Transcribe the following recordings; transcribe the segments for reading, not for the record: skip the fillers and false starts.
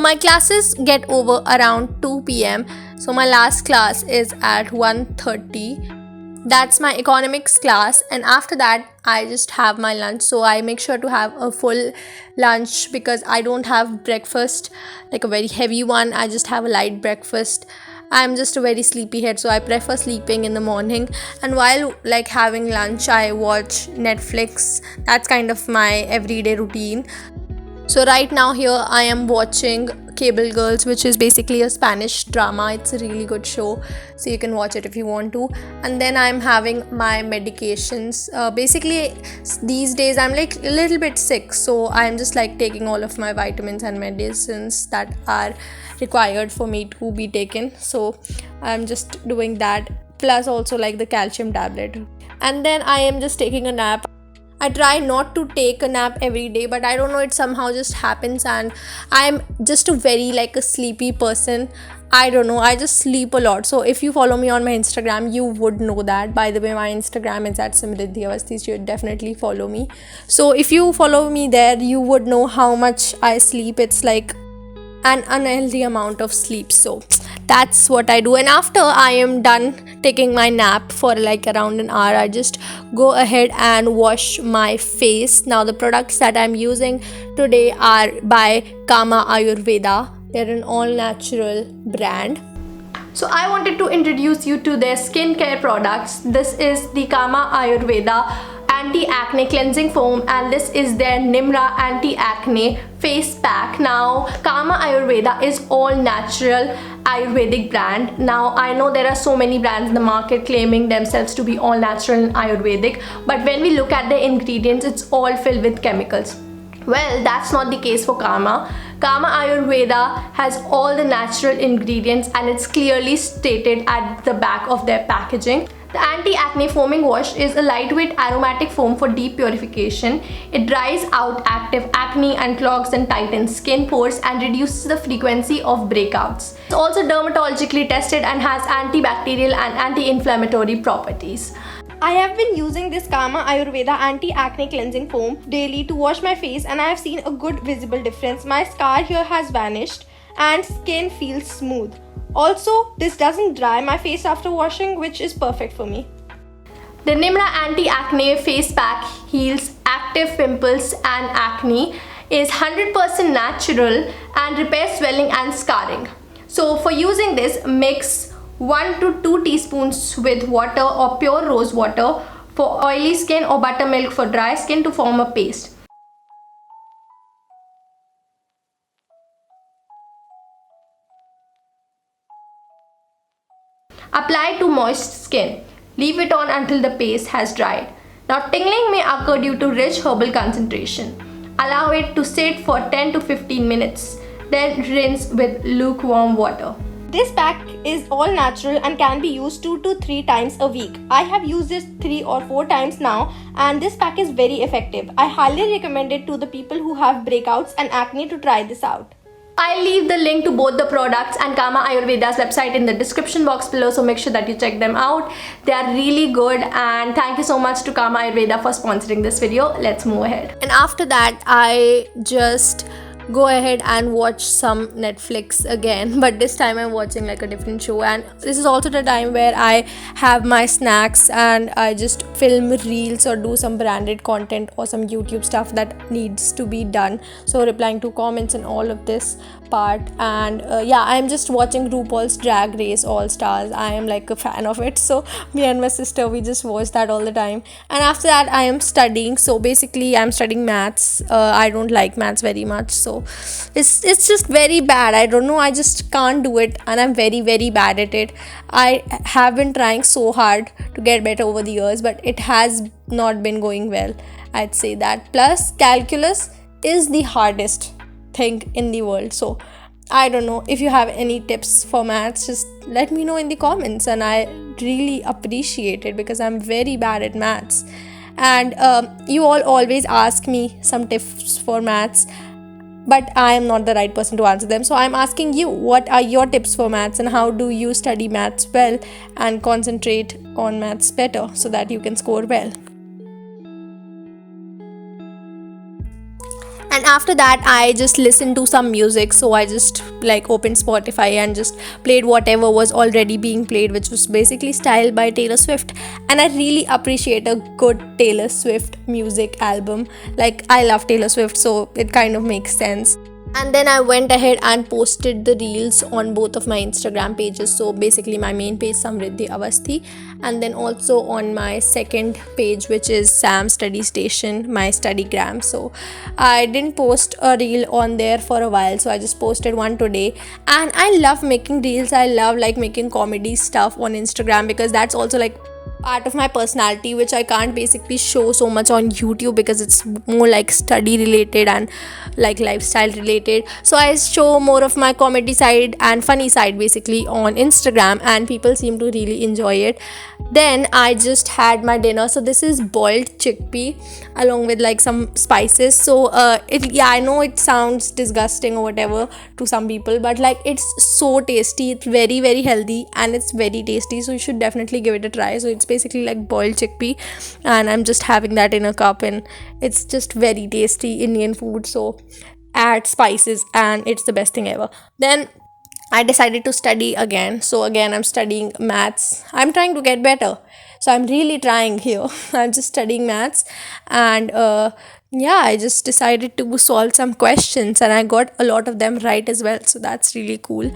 my classes get over around 2 p.m. So my last class is at 1:30. That's my economics class, and after that I just have my lunch. So I make sure to have a full lunch because I don't have breakfast like a very heavy one. I just have a light breakfast. I'm just a very sleepy head, so I prefer sleeping in the morning, and while like having lunch I watch Netflix. That's kind of my everyday routine. So right now here I am watching Cable Girls, which is basically a Spanish drama. It's a really good show, so you can watch it if you want to. And then I'm having my medications. Basically these days I'm like a little bit sick, so I'm just like taking all of my vitamins and medicines that are required for me to be taken. So I'm just doing that, plus also like the calcium tablet. And then I am just taking a nap. I try not to take a nap every day, but I don't know, it somehow just happens, and I'm just a very like a sleepy person. I don't know, I just sleep a lot. So if you follow me on my Instagram, you would know that. By the way, my Instagram is at Simriddhi Awasthi. You should definitely follow me. So if you follow me there, you would know how much I sleep. It's like an unhealthy amount of sleep. So that's what I do. And after I am done taking my nap for like around an hour, I just go ahead and wash my face. Now the products that I'm using today are by Kama Ayurveda. They're an all natural brand. So I wanted to introduce you to their skincare products. This is the Kama Ayurveda anti-acne cleansing foam, and this is their Nimra anti-acne face pack. Now Kama Ayurveda is all natural Ayurvedic brand. Now I know there are so many brands in the market claiming themselves to be all natural and Ayurvedic, but when we look at the ingredients, it's all filled with chemicals. Well, that's not the case for Kama. Kama Ayurveda has all the natural ingredients, and it's clearly stated at the back of their packaging. The anti-acne foaming wash is a lightweight aromatic foam for deep purification. It dries out active acne and clogs and tightens skin pores and reduces the frequency of breakouts. It's also dermatologically tested and has antibacterial and anti-inflammatory properties. I have been using this Kama Ayurveda anti-acne cleansing foam daily to wash my face, and I have seen a good visible difference. My scar here has vanished and skin feels smooth. Also, this doesn't dry my face after washing, which is perfect for me. The Nimra anti-acne face pack heals active pimples and acne, is 100% natural and repairs swelling and scarring. So for using this, mix 1 to 2 teaspoons with water or pure rose water for oily skin or buttermilk for dry skin to form a paste. Apply to moist skin. Leave it on until the paste has dried. Now tingling may occur due to rich herbal concentration. Allow it to sit for 10 to 15 minutes. Then rinse with lukewarm water. This pack is all natural and can be used 2 to 3 times a week. I have used this 3 or 4 times now, and this pack is very effective. I highly recommend it to the people who have breakouts and acne to try this out. I'll leave the link to both the products and Kama Ayurveda's website in the description box below, so make sure that you check them out. They are really good, and thank you so much to Kama Ayurveda for sponsoring this video. Let's move ahead. And after that, I just go ahead and watch some Netflix again, but this time I'm watching like a different show, and this is also the time where I have my snacks and I just film reels or do some branded content or some YouTube stuff that needs to be done, so replying to comments and all of this part. And yeah, I'm just watching RuPaul's Drag Race All Stars. I am like a fan of it, so me and my sister, we just watch that all the time. And after that I am studying. So basically I'm studying maths. I don't like maths very much, so it's just very bad. I don't know, I just can't do it, and I'm very bad at it. I have been trying so hard to get better over the years, but it has not been going well, I'd say that. Plus calculus is the hardest thing in the world, so I don't know. If you have any tips for maths, just let me know in the comments, and I really appreciate it because I'm very bad at maths. And you all always ask me some tips for maths, but I am not the right person to answer them. So I'm asking you, what are your tips for maths, and how do you study maths well and concentrate on maths better so that you can score well? And after that I just listened to some music, so I just like opened Spotify and just played whatever was already being played, which was basically Style by Taylor Swift. And I really appreciate a good Taylor Swift music album. Like, I love Taylor Swift, so it kind of makes sense. And then I went ahead and posted the reels on both of my Instagram pages. So basically my main page, Samriddhi Avasthi, and then also on my second page, which is Sam Study Station, my studygram. So I didn't post a reel on there for a while, so I just posted one today. And I love making reels. I love like making comedy stuff on Instagram, because that's also like part of my personality, which I can't basically show so much on YouTube because it's more like study related and like lifestyle related. So I show more of my comedy side and funny side basically on Instagram, and people seem to really enjoy it. Then I just had my dinner. So this is boiled chickpea along with like some spices. So I know it sounds disgusting or whatever to some people, but like it's so tasty. It's very very healthy and it's very tasty, so you should definitely give it a try. So it's basically like boiled chickpea, and I'm just having that in a cup, and it's just very tasty Indian food. So add spices and it's the best thing ever. Then I decided to study again. So again I'm studying maths. I'm trying to get better, so I'm really trying here. I'm just studying maths, and I just decided to solve some questions, and I got a lot of them right as well, so that's really cool.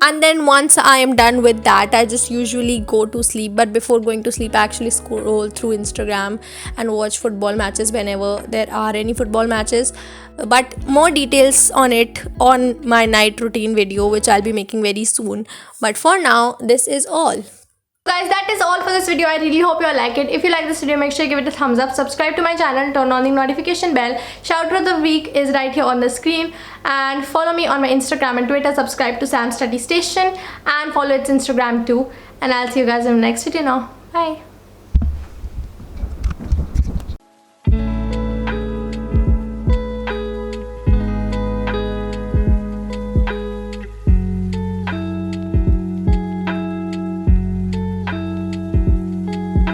And then once I am done with that, I just usually go to sleep. But before going to sleep, I actually scroll through Instagram and watch football matches whenever there are any football matches. But more details on it on my night routine video, which I'll be making very soon. But for now, this is all. Guys, that is all for this video. I really hope you all like it. If you like this video, make sure you give it a thumbs up, subscribe to my channel, turn on the notification bell. Shout out of the week is right here on the screen, and follow me on my Instagram and Twitter. Subscribe to Sam Study Station and follow its Instagram too. And I'll see you guys in the next video now. Bye.